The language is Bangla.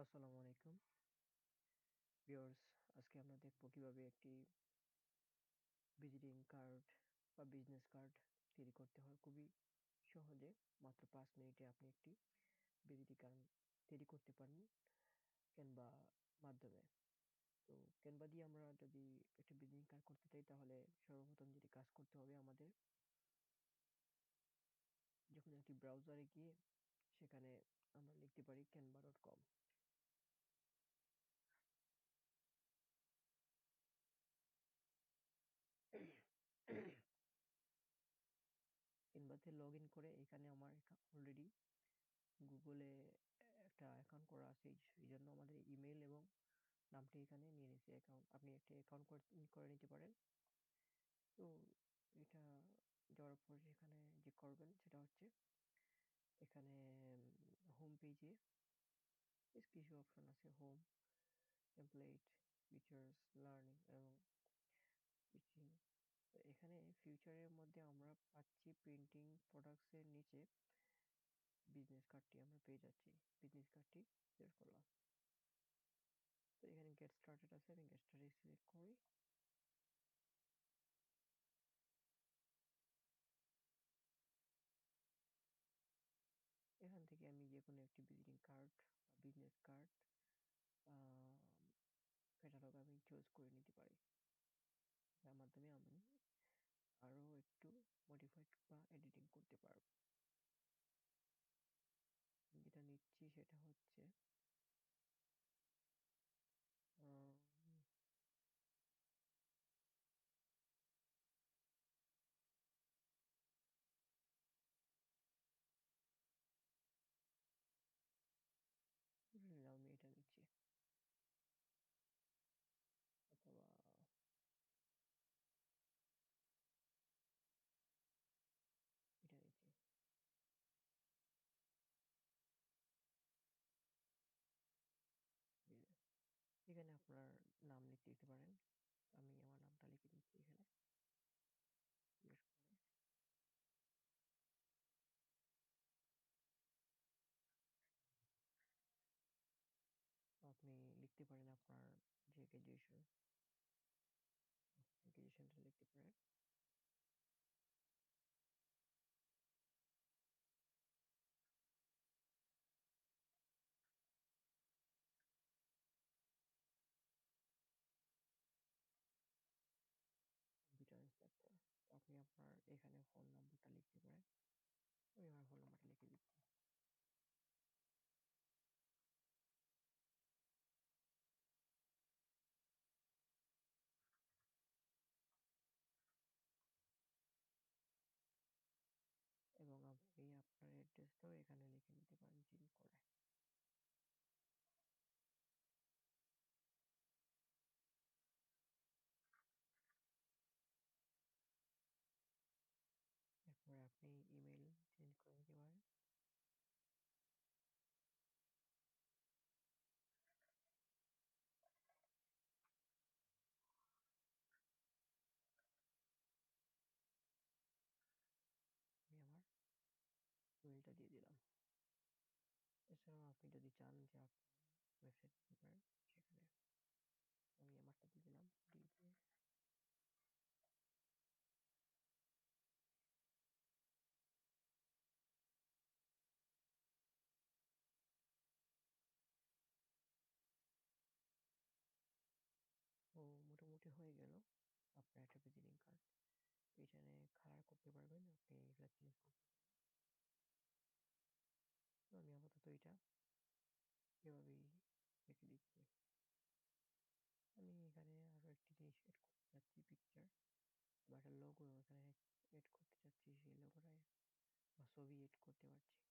আসসালামু আলাইকুম ভিউয়ার্স। আজকে আমরা দেখব কিভাবে একটি ভিজিটিং কার্ড বা বিজনেস কার্ড তৈরি করতে হয় খুবই সহজে। মাত্র 5 মিনিটে আপনি একটি ভিজিটিং কার্ড তৈরি করতে পারেন ক্যানভা মাধ্যমে। তো ক্যানভা দিয়ে আমরা যদি একটা ভিজিটিং কার্ড করতে চাই তাহলে সর্বপ্রথম যেটি কাজ করতে হবে আমাদের, যখন একটি ব্রাউজারে গিয়ে সেখানে আমরা লিখতে পারি canva.com। ক্যানভাতে লগ ইন করে এখানে আমার অলরেডি গুগলে একটা অ্যাকাউন্ট করা আছে, এই জন্য আমাদের ইমেল এবং নামটি এখানে নিয়ে নিয়েছে অ্যাকাউন্ট। আপনি একটা অ্যাকাউন্ট করে নিতে পারেন। তো এটা যাওয়ার পর সেখানে যে করবেন সেটা হচ্ছে এখানে হোম পেজে বেশ কিছু অপশন আছে, হোম, টেমপ্লেট, ফিচার্স, লার্নিং এবং টিচিং। তো এখানে ফিউচারের মধ্যে আমরা পাচ্ছি প্রিন্টিং প্রোডাক্টস এর নিচে বিজনেস কার্ডটি আমরা পেয়ে যাচ্ছি। বিজনেস কার্ডটি সিলেক্ট করলাম। তো এখানে গেট স্টার্টেড আছে, আমি গেট স্টার্টেড সিলেক্ট করি। এখান থেকে আমি যে কোনো একটি ভিজিটিং কার্ড বা বিজনেস কার্ড ক্যাটালগ আমি চুজ করে নিতে পারি, যার মাধ্যমে আমি আরো একটু মডিফাইড বা এডিটিং করতে পারবো। যেটা নিচ্ছি সেটা হচ্ছে আমি এটা নিচ্ছি, অথবা এটা নিচ্ছি। এই যে, এখানে আপনার নাম লিখতে দিতে পারেন। আমি আমার নামটা লিখে দিচ্ছি এখানে সিলেক্ট করে। আপনি লিখতে পারেন আপনার যে গ্রাজুয়েশনটা লিখতে পারেন। Computer inspector. আপনি আপনার এখানে ফোন নাম্বারটা লিখতে পারেন। আমি আমার ফোন নাম্বারটা লিখে দিচ্ছি। এবং আপনি আপনার অ্যাড্রেসটাও এখানে লিখে নিতে পারেন চেঞ্জ করে। এরপরে আপনি ইমেল চেঞ্জ করে নিতে পারেন। আমি আমার ইমেলটা দিয়ে দিলাম। এছাড়াও আপনি যদি চান যে আপনার ওয়েবসাইট দিতে পারেন সেখানে। আমি আমারটা দিয়ে দিলাম, দিয়ে দিয়ে ও মোটামুটি হয়ে গেল আপনার একটা ভিজিটিং কার্ড। এখানে কালার করতে পারবেন, আপনি এগুলা চেঞ্জ করতে পারবেন। তো আমি আপাতত এটা এভাবেই রেখে দিচ্ছি। আমি এখানে আরো একটি জিনিস এড করতে চাচ্ছি, পিকচার বা একটা লোগো এখানে এড করতে চাচ্ছি। সেই লোগোটায় বা ছবি এড করতে পারছি।